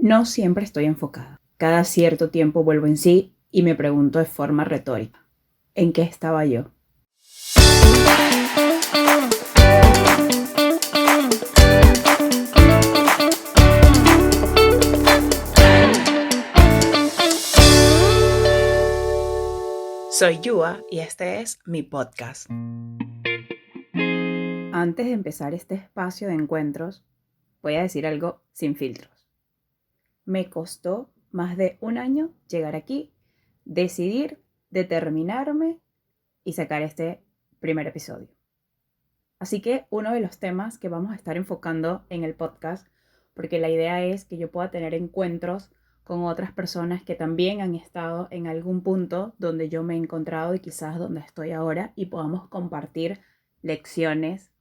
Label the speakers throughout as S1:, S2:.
S1: No siempre estoy enfocada. Cada cierto tiempo vuelvo en sí y me pregunto de forma retórica, ¿en qué estaba yo? Soy Yua y este es mi podcast. Antes de empezar este espacio de encuentros, voy a decir algo sin filtros. Me costó más de un año llegar aquí, decidir, determinarme y sacar este primer episodio. Así que uno de los temas que vamos a estar enfocando en el podcast, porque la idea es que yo pueda tener encuentros con otras personas que también han estado en algún punto donde yo me he encontrado y quizás donde estoy ahora y podamos compartir lecciones,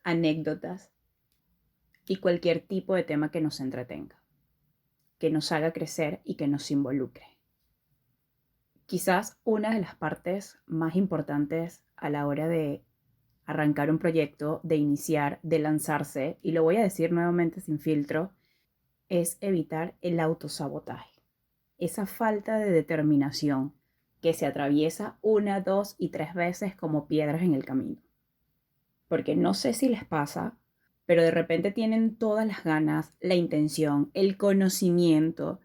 S1: anécdotas y cualquier tipo de tema que nos entretenga, que nos haga crecer y que nos involucre. Quizás una de las partes más importantes a la hora de arrancar un proyecto, de iniciar, de lanzarse, y lo voy a decir nuevamente sin filtro, es evitar el autosabotaje. Esa falta de determinación que se atraviesa una, dos y tres veces como piedras en el camino. Porque no sé si les pasa, pero de repente tienen todas las ganas, la intención, el conocimiento,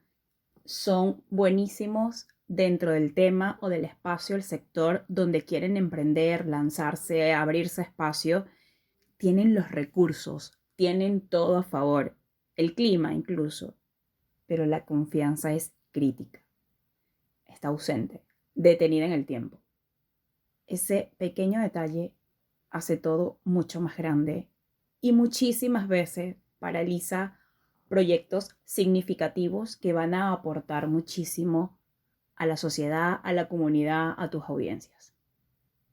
S1: son buenísimos dentro del tema o del espacio, el sector donde quieren emprender, lanzarse, abrirse espacio, tienen los recursos, tienen todo a favor, el clima incluso, pero la confianza es crítica, está ausente, detenida en el tiempo. Ese pequeño detalle hace todo mucho más grande y muchísimas veces paraliza proyectos significativos que van a aportar muchísimo a la sociedad, a la comunidad, a tus audiencias.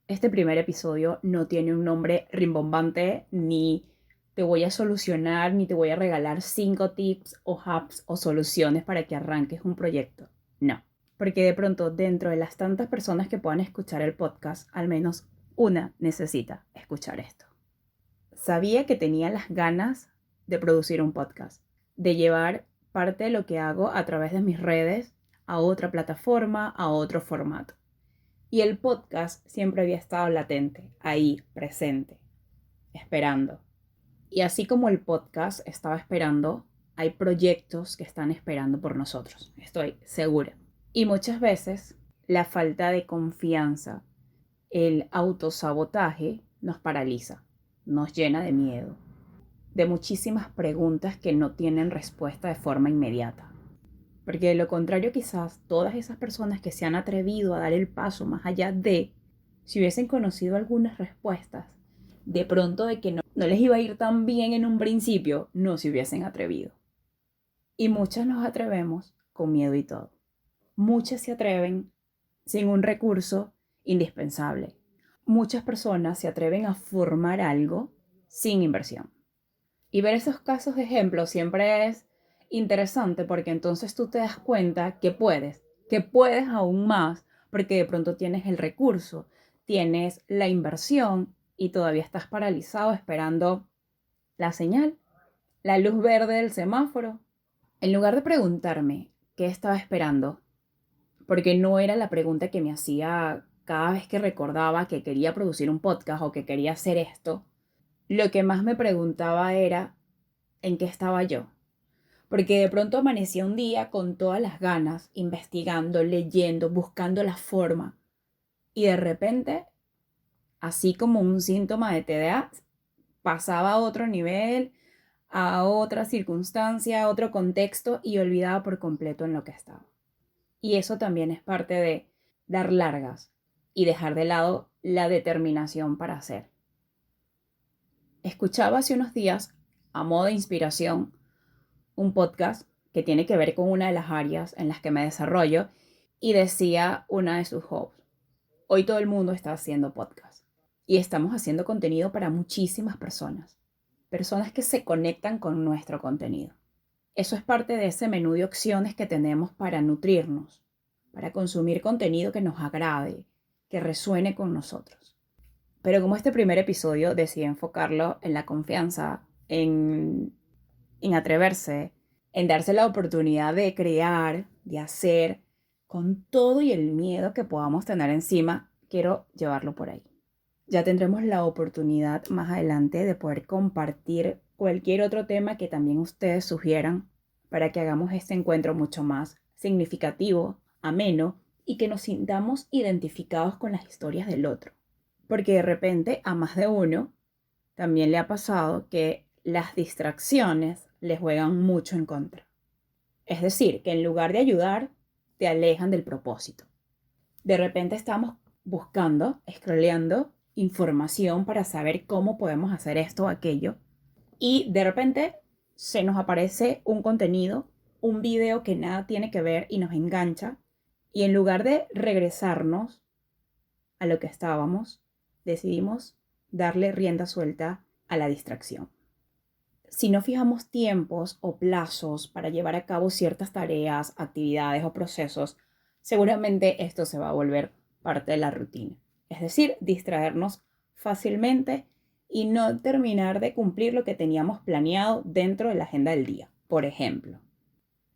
S1: Este primer episodio no tiene un nombre rimbombante, ni te voy a solucionar, ni te voy a regalar 5 tips o hacks o soluciones para que arranques un proyecto. No, porque de pronto dentro de las tantas personas que puedan escuchar el podcast, al menos una necesita escuchar esto. Sabía que tenía las ganas de producir un podcast, de llevar parte de lo que hago a través de mis redes a otra plataforma, a otro formato. Y el podcast siempre había estado latente, ahí, presente, esperando. Y así como el podcast estaba esperando, hay proyectos que están esperando por nosotros, estoy segura. Y muchas veces la falta de confianza, el autosabotaje nos paraliza, nos llena de miedo, de muchísimas preguntas que no tienen respuesta de forma inmediata. Porque de lo contrario, quizás todas esas personas que se han atrevido a dar el paso más allá de, si hubiesen conocido algunas respuestas, de pronto de que no les iba a ir tan bien en un principio, no se hubiesen atrevido. Y muchas nos atrevemos con miedo y todo. Muchas se atreven sin un recurso indispensable. Muchas personas se atreven a formar algo sin inversión. Y ver esos casos de ejemplo siempre es interesante porque entonces tú te das cuenta que puedes aún más porque de pronto tienes el recurso, tienes la inversión y todavía estás paralizado esperando la señal, la luz verde del semáforo. En lugar de preguntarme qué estaba esperando, porque no era la pregunta que me hacía cada vez que recordaba que quería producir un podcast o que quería hacer esto, lo que más me preguntaba era en qué estaba yo. Porque de pronto amanecía un día con todas las ganas, investigando, leyendo, buscando la forma. Y de repente, así como un síntoma de TDA, pasaba a otro nivel, a otra circunstancia, a otro contexto y olvidaba por completo en lo que estaba. Y eso también es parte de dar largas y dejar de lado la determinación para hacer. Escuchaba hace unos días, a modo de inspiración, un podcast que tiene que ver con una de las áreas en las que me desarrollo y decía una de sus hosts, hoy todo el mundo está haciendo podcast y estamos haciendo contenido para muchísimas personas, personas que se conectan con nuestro contenido. Eso es parte de ese menú de opciones que tenemos para nutrirnos, para consumir contenido que nos agrade, que resuene con nosotros. Pero como este primer episodio decidí enfocarlo en la confianza, en atreverse, en darse la oportunidad de crear, de hacer, con todo y el miedo que podamos tener encima, quiero llevarlo por ahí. Ya tendremos la oportunidad más adelante de poder compartir cualquier otro tema que también ustedes sugieran para que hagamos este encuentro mucho más significativo, ameno y que nos sintamos identificados con las historias del otro. Porque de repente a más de uno también le ha pasado que las distracciones les juegan mucho en contra. Es decir, que en lugar de ayudar, te alejan del propósito. De repente estamos buscando, scrolleando información para saber cómo podemos hacer esto o aquello. Y de repente se nos aparece un contenido, un video que nada tiene que ver y nos engancha. Y en lugar de regresarnos a lo que estábamos, decidimos darle rienda suelta a la distracción. Si no fijamos tiempos o plazos para llevar a cabo ciertas tareas, actividades o procesos, seguramente esto se va a volver parte de la rutina. Es decir, distraernos fácilmente y no terminar de cumplir lo que teníamos planeado dentro de la agenda del día. Por ejemplo,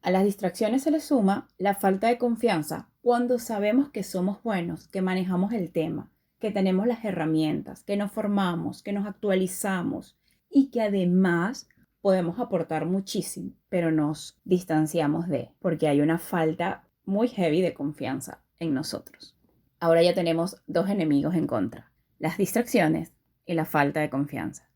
S1: a las distracciones se le suma la falta de confianza cuando sabemos que somos buenos, que manejamos el tema, que tenemos las herramientas, que nos formamos, que nos actualizamos y que además podemos aportar muchísimo, pero nos distanciamos porque hay una falta muy heavy de confianza en nosotros. Ahora ya tenemos dos enemigos en contra, las distracciones y la falta de confianza.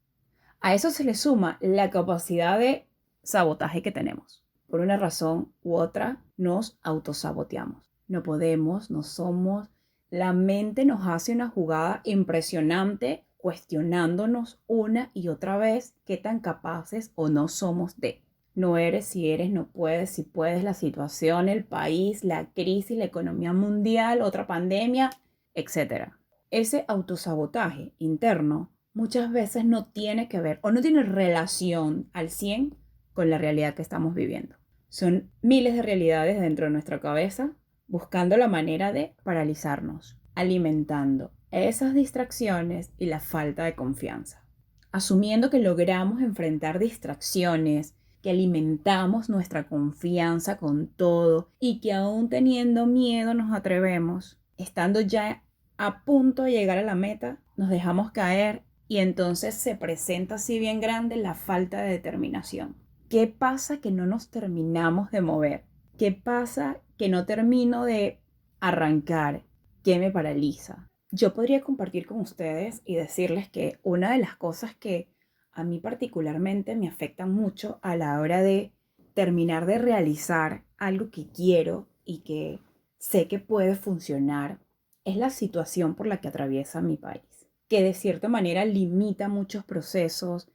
S1: A eso se le suma la capacidad de sabotaje que tenemos. Por una razón u otra nos autosaboteamos. No podemos, no somos. La mente nos hace una jugada impresionante cuestionándonos una y otra vez qué tan capaces o no somos de. No eres, si eres, no puedes, si puedes, la situación, el país, la crisis, la economía mundial, otra pandemia, etc. Ese autosabotaje interno muchas veces no tiene que ver o no tiene relación al 100 con la realidad que estamos viviendo. Son miles de realidades dentro de nuestra cabeza buscando la manera de paralizarnos, alimentando esas distracciones y la falta de confianza. Asumiendo que logramos enfrentar distracciones, que alimentamos nuestra confianza con todo y que aún teniendo miedo nos atrevemos, estando ya a punto de llegar a la meta, nos dejamos caer y entonces se presenta así bien grande la falta de determinación. ¿Qué pasa que no nos terminamos de mover? ¿Qué pasa que no termino de arrancar? ¿Qué me paraliza? Yo podría compartir con ustedes y decirles que una de las cosas que a mí particularmente me afectan mucho a la hora de terminar de realizar algo que quiero y que sé que puede funcionar es la situación por la que atraviesa mi país, que de cierta manera limita muchos procesos,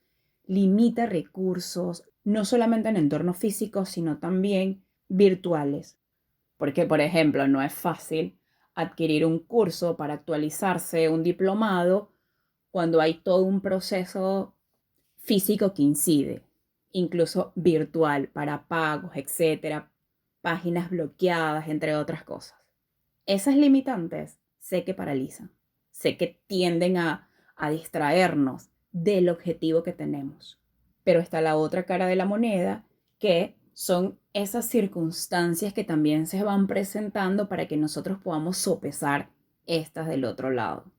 S1: limita recursos, no solamente en entornos físicos, sino también virtuales. Porque, por ejemplo, no es fácil adquirir un curso para actualizarse, un diplomado, cuando hay todo un proceso físico que incide, incluso virtual, para pagos, etcétera, páginas bloqueadas, entre otras cosas. Esas limitantes sé que paralizan, sé que tienden a distraernos del objetivo que tenemos. Pero está la otra cara de la moneda, que son esas circunstancias que también se van presentando para que nosotros podamos sopesar estas del otro lado.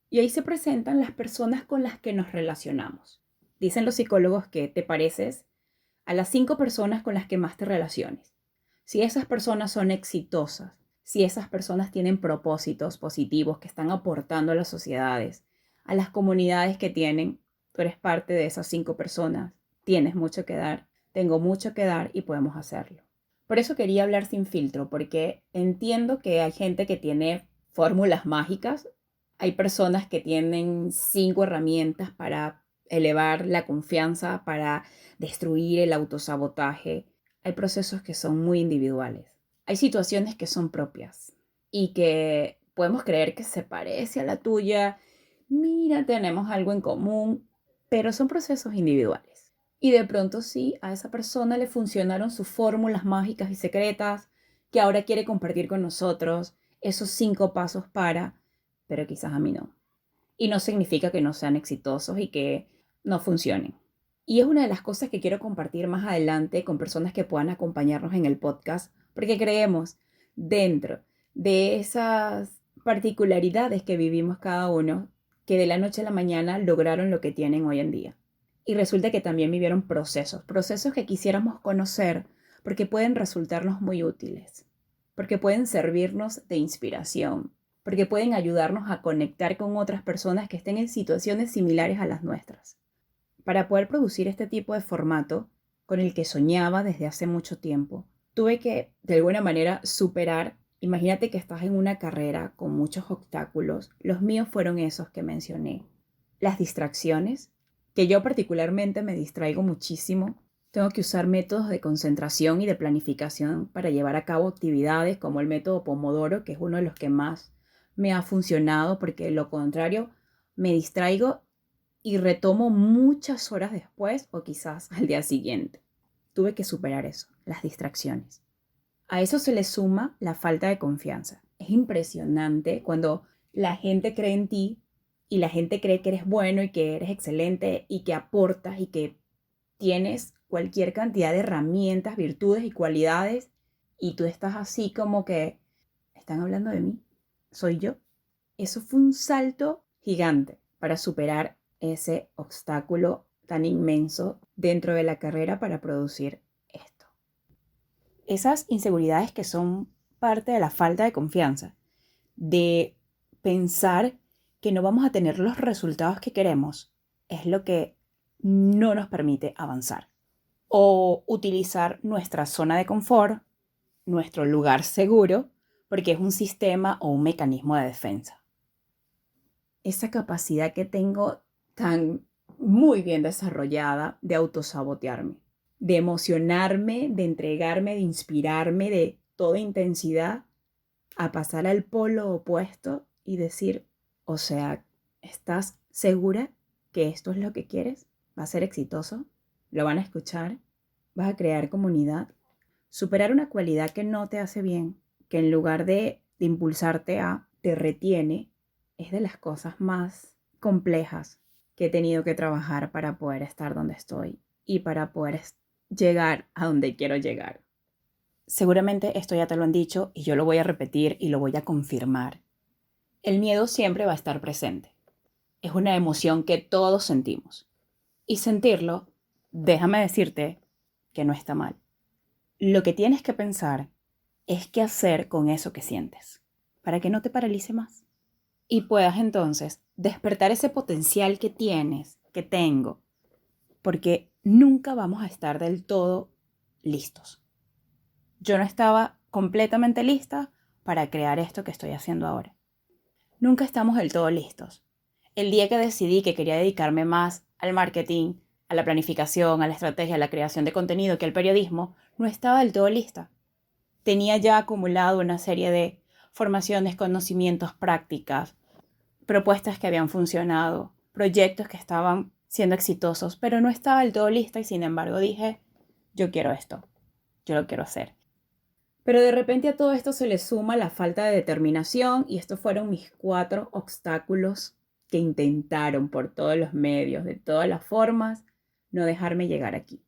S1: Y ahí se presentan las personas con las que nos relacionamos. Dicen los psicólogos que te pareces a las 5 personas con las que más te relaciones. Si esas personas son exitosas, si esas personas tienen propósitos positivos que están aportando a las sociedades, a las comunidades que tienen, tú eres parte de esas 5 personas, tienes mucho que dar, tengo mucho que dar y podemos hacerlo. Por eso quería hablar sin filtro, porque entiendo que hay gente que tiene fórmulas mágicas, hay personas que tienen 5 herramientas para elevar la confianza, para destruir el autosabotaje. Hay procesos que son muy individuales. Hay situaciones que son propias y que podemos creer que se parece a la tuya. Mira, tenemos algo en común, pero son procesos individuales. Y de pronto sí, a esa persona le funcionaron sus fórmulas mágicas y secretas que ahora quiere compartir con nosotros esos 5 pasos pero quizás a mí no. Y no significa que no sean exitosos y que no funcionen. Y es una de las cosas que quiero compartir más adelante con personas que puedan acompañarnos en el podcast, porque creemos dentro de esas particularidades que vivimos cada uno, que de la noche a la mañana lograron lo que tienen hoy en día. Y resulta que también vivieron procesos que quisiéramos conocer porque pueden resultarnos muy útiles, porque pueden servirnos de inspiración, porque pueden ayudarnos a conectar con otras personas que estén en situaciones similares a las nuestras. Para poder producir este tipo de formato, con el que soñaba desde hace mucho tiempo, tuve que, de alguna manera, superar. Imagínate que estás en una carrera con muchos obstáculos. Los míos fueron esos que mencioné. Las distracciones, que yo particularmente me distraigo muchísimo. Tengo que usar métodos de concentración y de planificación para llevar a cabo actividades como el método Pomodoro, que es uno de los que más me ha funcionado, porque de lo contrario me distraigo y retomo muchas horas después o quizás al día siguiente. Tuve que superar eso, las distracciones. A eso se le suma la falta de confianza. Es impresionante cuando la gente cree en ti y la gente cree que eres bueno y que eres excelente y que aportas y que tienes cualquier cantidad de herramientas, virtudes y cualidades y tú estás así como que están hablando de mí, soy yo. Eso fue un salto gigante para superar ese obstáculo tan inmenso dentro de la carrera para producir esto. Esas inseguridades que son parte de la falta de confianza, de pensar que no vamos a tener los resultados que queremos, es lo que no nos permite avanzar. O utilizar nuestra zona de confort, nuestro lugar seguro, porque es un sistema o un mecanismo de defensa. Esa capacidad que tengo tan muy bien desarrollada de autosabotearme, de emocionarme, de entregarme, de inspirarme de toda intensidad, a pasar al polo opuesto y decir, o sea, ¿estás segura que esto es lo que quieres? ¿Va a ser exitoso? ¿Lo van a escuchar? ¿Vas a crear comunidad? Superar una cualidad que no te hace bien, que en lugar de impulsarte a, te retiene, es de las cosas más complejas que he tenido que trabajar para poder estar donde estoy y para poder llegar a donde quiero llegar. Seguramente esto ya te lo han dicho y yo lo voy a repetir y lo voy a confirmar. El miedo siempre va a estar presente. Es una emoción que todos sentimos. Y sentirlo, déjame decirte que no está mal. Lo que tienes que pensar es qué hacer con eso que sientes, para que no te paralice más. Y puedas entonces despertar ese potencial que tienes, que tengo, porque nunca vamos a estar del todo listos. Yo no estaba completamente lista para crear esto que estoy haciendo ahora. Nunca estamos del todo listos. El día que decidí que quería dedicarme más al marketing, a la planificación, a la estrategia, a la creación de contenido que al periodismo, no estaba del todo lista. Tenía ya acumulado una serie de formaciones, conocimientos, prácticas, propuestas que habían funcionado, proyectos que estaban siendo exitosos, pero no estaba del todo lista y sin embargo dije, yo quiero esto, yo lo quiero hacer. Pero de repente a todo esto se le suma la falta de determinación y estos fueron mis 4 obstáculos que intentaron por todos los medios, de todas las formas, no dejarme llegar aquí.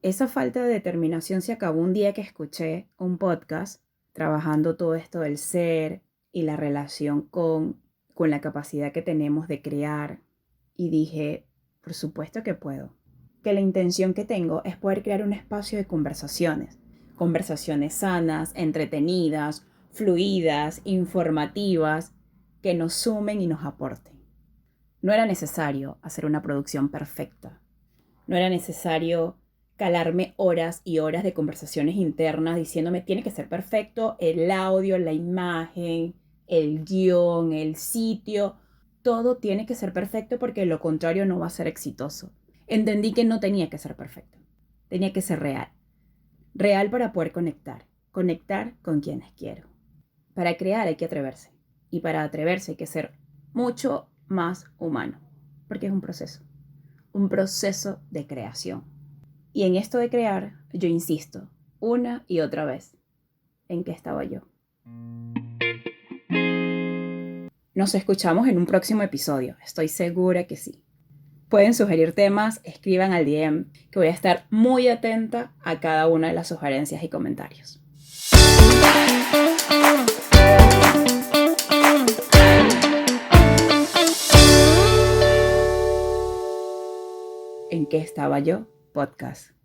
S1: Esa falta de determinación se acabó un día que escuché un podcast trabajando todo esto del ser y la relación con la capacidad que tenemos de crear. Y dije, por supuesto que puedo. Que la intención que tengo es poder crear un espacio de conversaciones. Conversaciones sanas, entretenidas, fluidas, informativas, que nos sumen y nos aporten. No era necesario hacer una producción perfecta. No era necesario calarme horas y horas de conversaciones internas diciéndome tiene que ser perfecto el audio, la imagen, el guión, el sitio. Todo tiene que ser perfecto porque lo contrario no va a ser exitoso. Entendí que no tenía que ser perfecto. Tenía que ser real. Real para poder conectar. Conectar con quienes quiero. Para crear hay que atreverse. Y para atreverse hay que ser mucho más humano. Porque es un proceso. Un proceso de creación. Y en esto de crear, yo insisto, una y otra vez, ¿en qué estaba yo? Nos escuchamos en un próximo episodio, estoy segura que sí. Pueden sugerir temas, escriban al DM, que voy a estar muy atenta a cada una de las sugerencias y comentarios. ¿En qué estaba yo? Podcast.